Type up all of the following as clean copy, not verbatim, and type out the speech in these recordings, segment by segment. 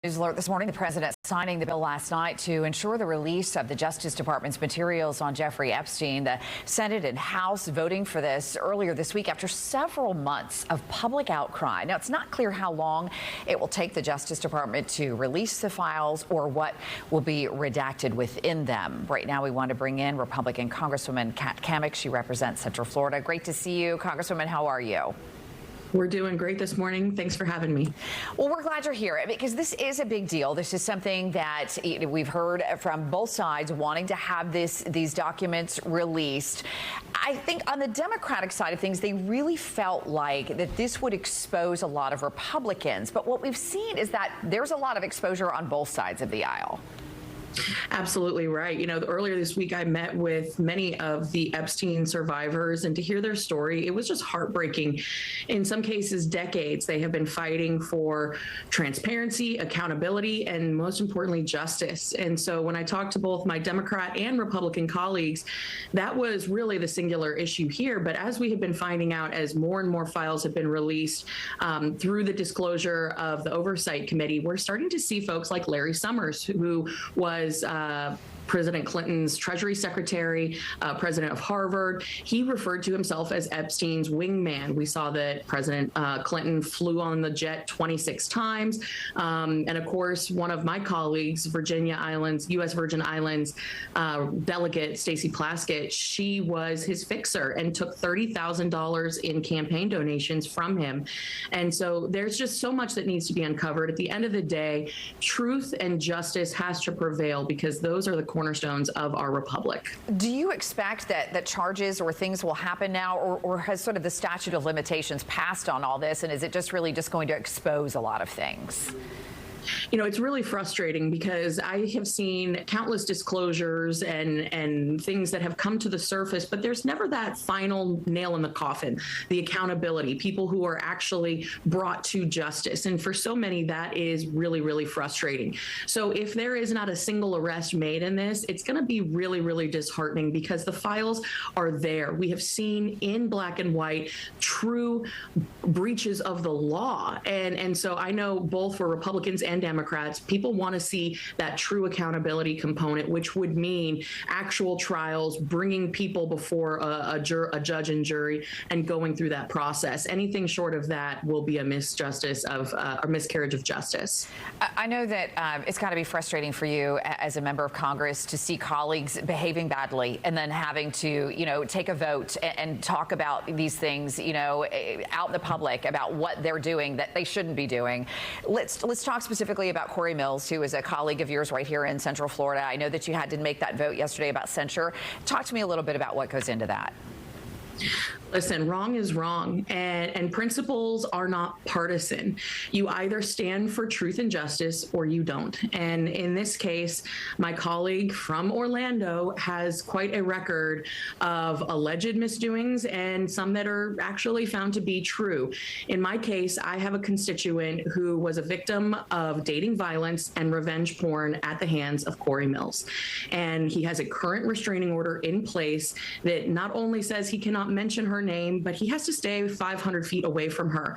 News alert this morning, the president signing the bill last night to ensure the release of the Justice Department's materials on Jeffrey Epstein. The Senate and House voting for this earlier this week after several months of public outcry. Now, it's not clear how long it will take the Justice Department to release the files or what will be redacted within them. Right now, we want to bring in Republican Congresswoman Kat Cammack. She represents Central Florida. Great to see you, Congresswoman. How are you? We're doing great this morning. Thanks for having me. Well, we're glad you're here because this is a big deal. This is something that we've heard from both sides wanting to have these documents released. I think on the Democratic side of things, they really felt like that this would expose a lot of Republicans. But what we've seen is that there's a lot of exposure on both sides of the aisle. Absolutely right. You know, earlier this week, I met with many of the Epstein survivors, and to hear their story, it was just heartbreaking. In some cases, decades, they have been fighting for transparency, accountability, and most importantly, justice. And so when I talked to both my Democrat and Republican colleagues, that was really the singular issue here. But as we have been finding out, as more and more files have been released through the disclosure of the Oversight Committee, we're starting to see folks like Larry Summers, who was President Clinton's Treasury Secretary, president of Harvard. He referred to himself as Epstein's wingman. We saw that President Clinton flew on the jet 26 times. And of course, one of my colleagues, U.S. Virgin Islands delegate Stacey Plaskett, she was his fixer and took $30,000 in campaign donations from him. And so there's just so much that needs to be uncovered. At the end of the day, truth and justice has to prevail because those are the cornerstones of our republic. Do you expect that charges or things will happen now, or has sort of the statute of limitations passed on all this, and is it just really just going to expose a lot of things? You know, it's really frustrating because I have seen countless disclosures and things that have come to the surface, but there's never that final nail in the coffin, the accountability, people who are actually brought to justice. And for so many, that is really, really frustrating. So if there is not a single arrest made in this, it's going to be really, really disheartening because the files are there. We have seen in black and white true breaches of the law. And so I know both for Republicans and Democrats, people want to see that true accountability component, which would mean actual trials, bringing people before a judge and jury and going through that process. Anything short of that will be a miscarriage of justice. I know that it's got to be frustrating for you as a member of Congress to see colleagues behaving badly and then having to, take a vote and talk about these things, out in the public about what they're doing that they shouldn't be doing. Let's talk specifically about Cory Mills, who is a colleague of yours right here in Central Florida. I know that you had to make that vote yesterday about censure. Talk to me a little bit about what goes into that. Listen, wrong is wrong, and principles are not partisan. You either stand for truth and justice or you don't. And in this case, my colleague from Orlando has quite a record of alleged misdoings and some that are actually found to be true. In my case, I have a constituent who was a victim of dating violence and revenge porn at the hands of Cory Mills. And he has a current restraining order in place that not only says he cannot mention her name, but he has to stay 500 feet away from her.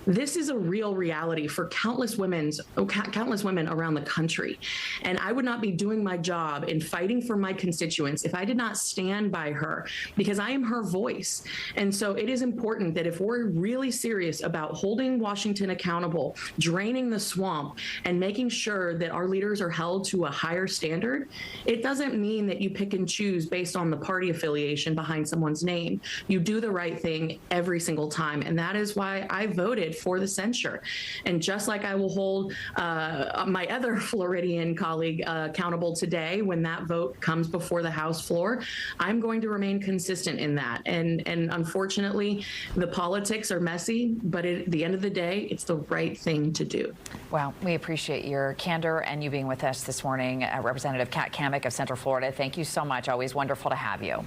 This is a real reality for countless women around the country. And I would not be doing my job in fighting for my constituents if I did not stand by her, because I am her voice. And so it is important that if we're really serious about holding Washington accountable, draining the swamp, and making sure that our leaders are held to a higher standard, it doesn't mean that you pick and choose based on the party affiliation behind someone's name. You do the right thing every single time. And that is why I voted for the censure. And just like I will hold my other Floridian colleague accountable today when that vote comes before the House floor, I'm going to remain consistent in that. And unfortunately, the politics are messy, but at the end of the day, it's the right thing to do. Well, we appreciate your candor and you being with us this morning. Representative Kat Cammack of Central Florida, thank you so much. Always wonderful to have you.